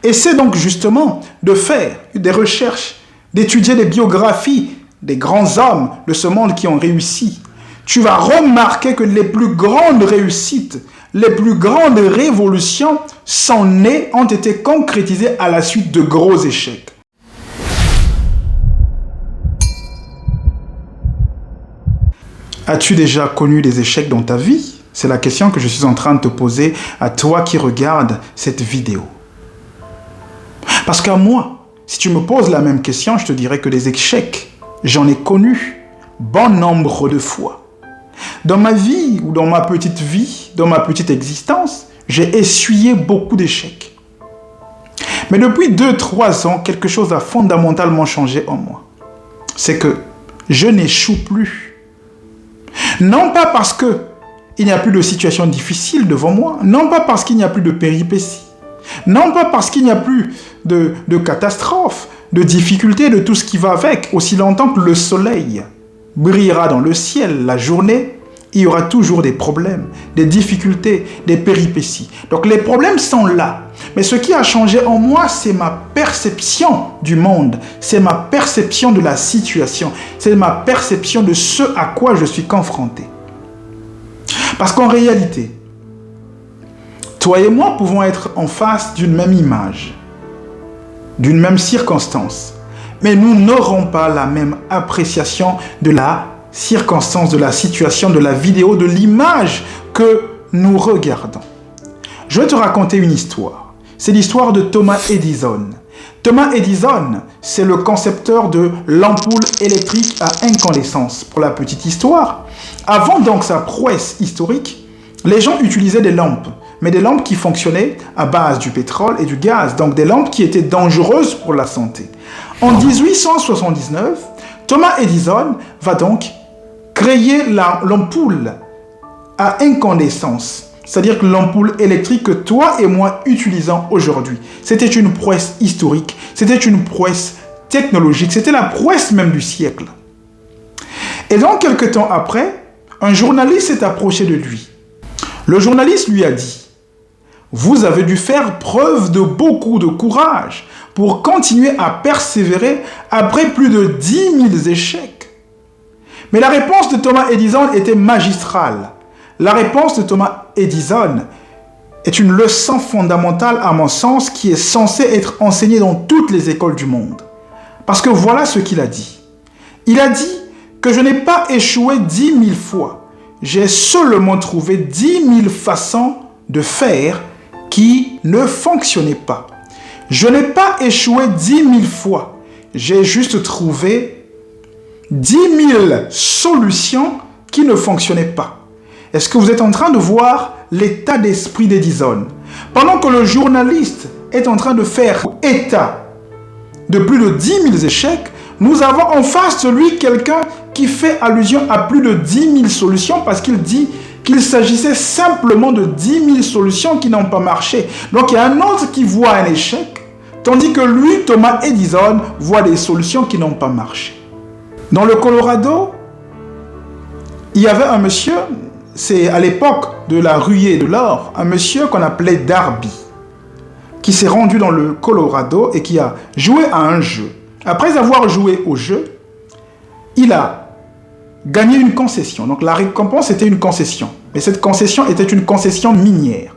Essaie donc justement de faire des recherches, d'étudier les biographies des grands hommes de ce monde qui ont réussi. Tu vas remarquer que les plus grandes réussites, les plus grandes révolutions sont nées, ont été concrétisées à la suite de gros échecs. As-tu déjà connu des échecs dans ta vie? C'est la question que je suis en train de te poser à toi qui regardes cette vidéo. Parce qu'à moi, si tu me poses la même question, je te dirais que des échecs, j'en ai connu bon nombre de fois. Dans ma vie ou dans ma petite vie, dans ma petite existence, j'ai essuyé beaucoup d'échecs. Mais depuis 2-3 ans, quelque chose a fondamentalement changé en moi. C'est que je n'échoue plus. Non pas parce qu'il n'y a plus de situation difficile devant moi, non pas parce qu'il n'y a plus de péripéties, non pas parce qu'il n'y a plus de catastrophes, de difficultés, de tout ce qui va avec. Aussi longtemps que le soleil brillera dans le ciel la journée, il y aura toujours des problèmes, des difficultés, des péripéties. Donc les problèmes sont là. Mais ce qui a changé en moi, c'est ma perception du monde, c'est ma perception de la situation, c'est ma perception de ce à quoi je suis confronté. Parce qu'en réalité, toi et moi pouvons être en face d'une même image, d'une même circonstance, mais nous n'aurons pas la même appréciation de la circonstance, de la situation, de la vidéo, de l'image que nous regardons. Je vais te raconter une histoire. C'est l'histoire de Thomas Edison. Thomas Edison, c'est le concepteur de l'ampoule électrique à incandescence. Pour la petite histoire, avant donc sa prouesse historique, les gens utilisaient des lampes, mais des lampes qui fonctionnaient à base du pétrole et du gaz, donc des lampes qui étaient dangereuses pour la santé. En 1879, Thomas Edison va donc créer l'ampoule à incandescence, c'est-à-dire que l'ampoule électrique que toi et moi utilisons aujourd'hui. C'était une prouesse historique, c'était une prouesse technologique, c'était la prouesse même du siècle. Et donc, quelques temps après, un journaliste s'est approché de lui. Le journaliste lui a dit: « Vous avez dû faire preuve de beaucoup de courage pour continuer à persévérer après plus de 10 000 échecs. » Mais la réponse de Thomas Edison était magistrale. La réponse de Thomas Edison est une leçon fondamentale à mon sens qui est censée être enseignée dans toutes les écoles du monde. Parce que voilà ce qu'il a dit. Il a dit que je n'ai pas échoué 10 000 fois. J'ai seulement trouvé 10 000 façons de faire qui ne fonctionnaient pas. Je n'ai pas échoué 10 000 fois. J'ai juste trouvé 10 000 solutions qui ne fonctionnaient pas. Est-ce que vous êtes en train de voir l'état d'esprit d'Edison? Pendant que le journaliste est en train de faire état de plus de 10 000 échecs, nous avons en face de lui quelqu'un qui fait allusion à plus de 10 000 solutions parce qu'il dit qu'il s'agissait simplement de 10 000 solutions qui n'ont pas marché. Donc il y a un autre qui voit un échec, tandis que lui, Thomas Edison, voit des solutions qui n'ont pas marché. Dans le Colorado, il y avait un monsieur, c'est à l'époque de la ruée de l'or, un monsieur qu'on appelait Darby, qui s'est rendu dans le Colorado et qui a joué à un jeu. Après avoir joué au jeu, il a gagné une concession. Donc la récompense était une concession. Mais cette concession était une concession minière.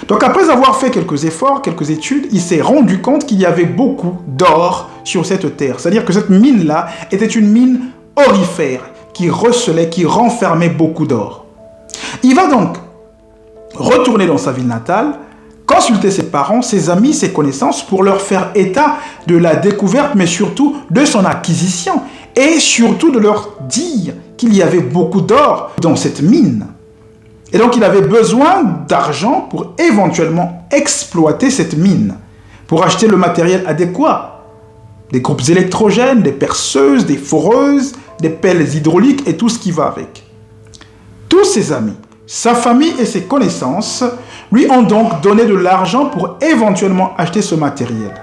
Donc après avoir fait quelques efforts, quelques études, il s'est rendu compte qu'il y avait beaucoup d'or sur cette terre. C'est-à-dire que cette mine-là était une mine aurifère qui recelait, qui renfermait beaucoup d'or. Il va donc retourner dans sa ville natale, consulter ses parents, ses amis, ses connaissances pour leur faire état de la découverte, mais surtout de son acquisition et surtout de leur dire qu'il y avait beaucoup d'or dans cette mine. Et donc il avait besoin d'argent pour éventuellement exploiter cette mine, pour acheter le matériel adéquat, des groupes électrogènes, des perceuses, des foreuses, des pelles hydrauliques et tout ce qui va avec. Tous ses amis, sa famille et ses connaissances lui ont donc donné de l'argent pour éventuellement acheter ce matériel.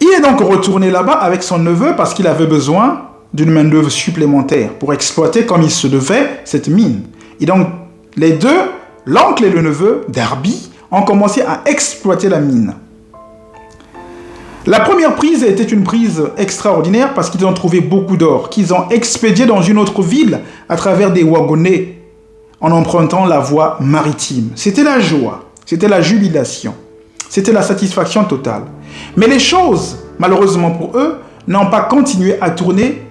Il est donc retourné là-bas avec son neveu parce qu'il avait besoin d'une main-d'œuvre supplémentaire pour exploiter comme il se devait cette mine. Et donc, les deux, l'oncle et le neveu, Darby, ont commencé à exploiter la mine. La première prise était une prise extraordinaire parce qu'ils ont trouvé beaucoup d'or, qu'ils ont expédié dans une autre ville à travers des wagonnets en empruntant la voie maritime. C'était la joie, c'était la jubilation, c'était la satisfaction totale. Mais les choses, malheureusement pour eux, n'ont pas continué à tourner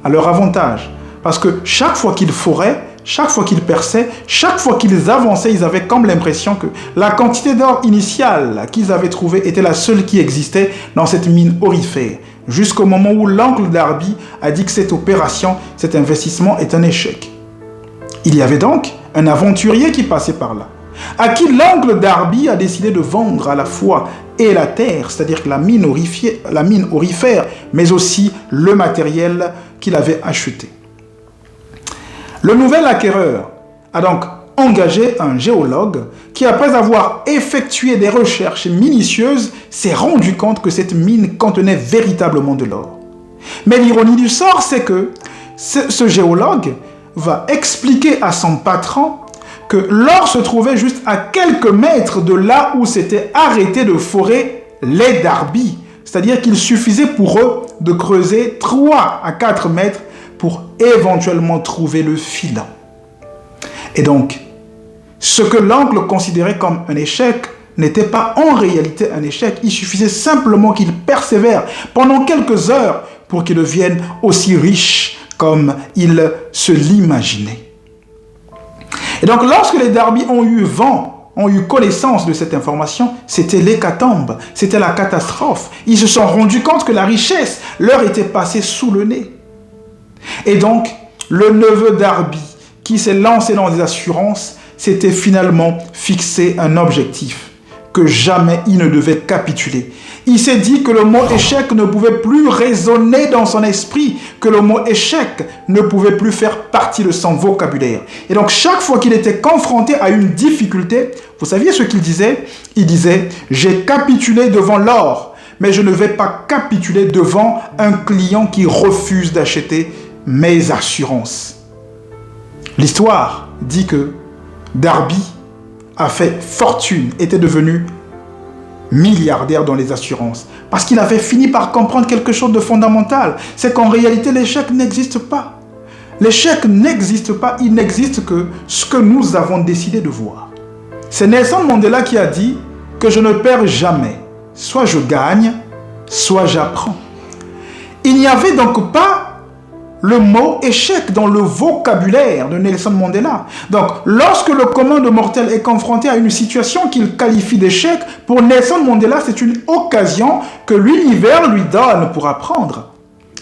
à leur avantage. Parce que chaque fois qu'ils foraient, chaque fois qu'ils perçaient, chaque fois qu'ils avançaient, ils avaient comme l'impression que la quantité d'or initiale qu'ils avaient trouvée était la seule qui existait dans cette mine aurifère. Jusqu'au moment où l'oncle Darby a dit que cette opération, cet investissement est un échec. Il y avait donc un aventurier qui passait par là, à qui l'oncle Darby a décidé de vendre à la fois et la terre, c'est-à-dire que la mine aurifère, mais aussi le matériel qu'il avait acheté. Le nouvel acquéreur a donc engagé un géologue qui, après avoir effectué des recherches minutieuses, s'est rendu compte que cette mine contenait véritablement de l'or. Mais l'ironie du sort, c'est que ce géologue va expliquer à son patron que l'or se trouvait juste à quelques mètres de là où s'étaient arrêtés de forer les Darby. C'est-à-dire qu'il suffisait pour eux de creuser 3 à 4 mètres pour éventuellement trouver le filon. Et donc, ce que l'oncle considérait comme un échec n'était pas en réalité un échec. Il suffisait simplement qu'il persévère pendant quelques heures pour qu'il devienne aussi riche comme il se l'imaginait. Et donc, lorsque les Darby ont eu vent, ont eu connaissance de cette information, c'était l'hécatombe, c'était la catastrophe. Ils se sont rendus compte que la richesse leur était passée sous le nez. Et donc, le neveu Darby, qui s'est lancé dans des assurances, s'était finalement fixé un objectif, que jamais il ne devait capituler. Il s'est dit que le mot échec ne pouvait plus résonner dans son esprit, que le mot échec ne pouvait plus faire partie de son vocabulaire. Et donc, chaque fois qu'il était confronté à une difficulté, vous saviez ce qu'il disait? Il disait « J'ai capitulé devant l'or, mais je ne vais pas capituler devant un client qui refuse d'acheter mes assurances. » L'histoire dit que Darby a fait fortune, était devenu milliardaire dans les assurances, parce qu'il avait fini par comprendre quelque chose de fondamental, c'est qu'en réalité l'échec n'existe pas. L'échec n'existe pas, il n'existe que ce que nous avons décidé de voir. C'est Nelson Mandela qui a dit que je ne perds jamais, soit je gagne, soit j'apprends. Il n'y avait donc pas le mot échec dans le vocabulaire de Nelson Mandela. Donc, lorsque le commun de mortels est confronté à une situation qu'il qualifie d'échec, pour Nelson Mandela, c'est une occasion que l'univers lui donne pour apprendre.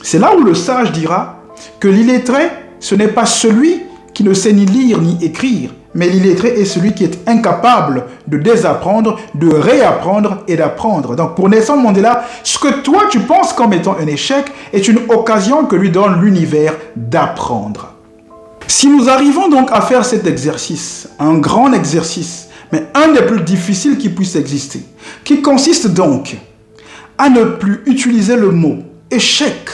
C'est là où le sage dira que l'illettré, ce n'est pas celui qui ne sait ni lire ni écrire, mais l'illettré est celui qui est incapable de désapprendre, de réapprendre et d'apprendre. Donc pour Nelson Mandela, ce que toi tu penses comme étant un échec est une occasion que lui donne l'univers d'apprendre. Si nous arrivons donc à faire cet exercice, un grand exercice, mais un des plus difficiles qui puisse exister, qui consiste donc à ne plus utiliser le mot échec,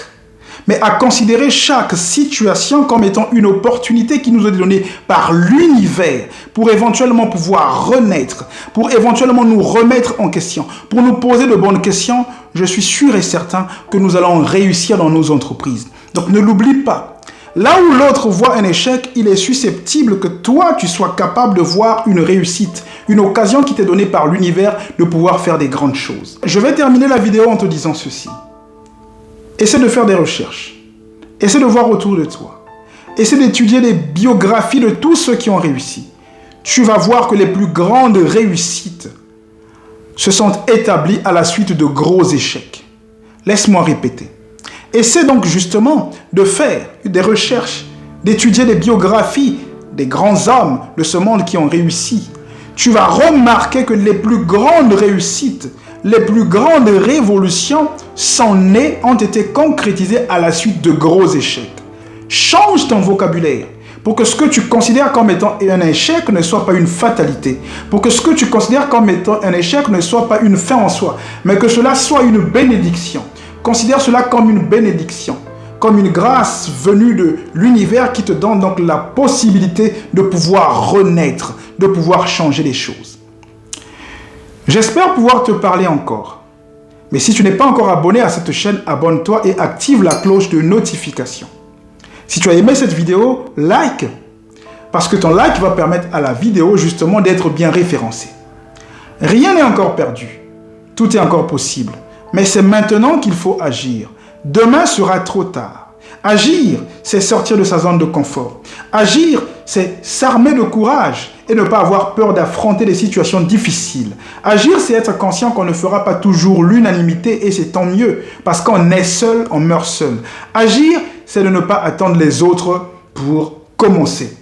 mais à considérer chaque situation comme étant une opportunité qui nous est donnée par l'univers pour éventuellement pouvoir renaître, pour éventuellement nous remettre en question, pour nous poser de bonnes questions, je suis sûr et certain que nous allons réussir dans nos entreprises. Donc ne l'oublie pas. Là où l'autre voit un échec, il est susceptible que toi, tu sois capable de voir une réussite, une occasion qui t'est donnée par l'univers de pouvoir faire des grandes choses. Je vais terminer la vidéo en te disant ceci. Essaie de faire des recherches. Essaie de voir autour de toi. Essaie d'étudier les biographies de tous ceux qui ont réussi. Tu vas voir que les plus grandes réussites se sont établies à la suite de gros échecs. Laisse-moi répéter. Essaie donc justement de faire des recherches, d'étudier les biographies des grands hommes de ce monde qui ont réussi. Tu vas remarquer que les plus grandes réussites, les plus grandes révolutions sont nées, ont été concrétisées à la suite de gros échecs. Change ton vocabulaire pour que ce que tu considères comme étant un échec ne soit pas une fatalité. Pour que ce que tu considères comme étant un échec ne soit pas une fin en soi, mais que cela soit une bénédiction. Considère cela comme une bénédiction, comme une grâce venue de l'univers qui te donne donc la possibilité de pouvoir renaître, de pouvoir changer les choses. J'espère pouvoir te parler encore, Mais si tu n'es pas encore abonné à cette chaîne, abonne-toi et active la cloche de notification. Si tu as aimé cette vidéo, like, parce que ton like va permettre à la vidéo justement d'être bien référencée. Rien n'est encore perdu. Tout est encore possible. Mais c'est maintenant qu'il faut agir. Demain sera trop tard. Agir, c'est sortir de sa zone de confort. Agir, c'est s'armer de courage et ne pas avoir peur d'affronter des situations difficiles. Agir, c'est être conscient qu'on ne fera pas toujours l'unanimité et c'est tant mieux. Parce qu'on est seul, on meurt seul. Agir, c'est de ne pas attendre les autres pour commencer.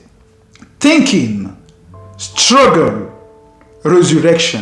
Thinking, struggle, resurrection.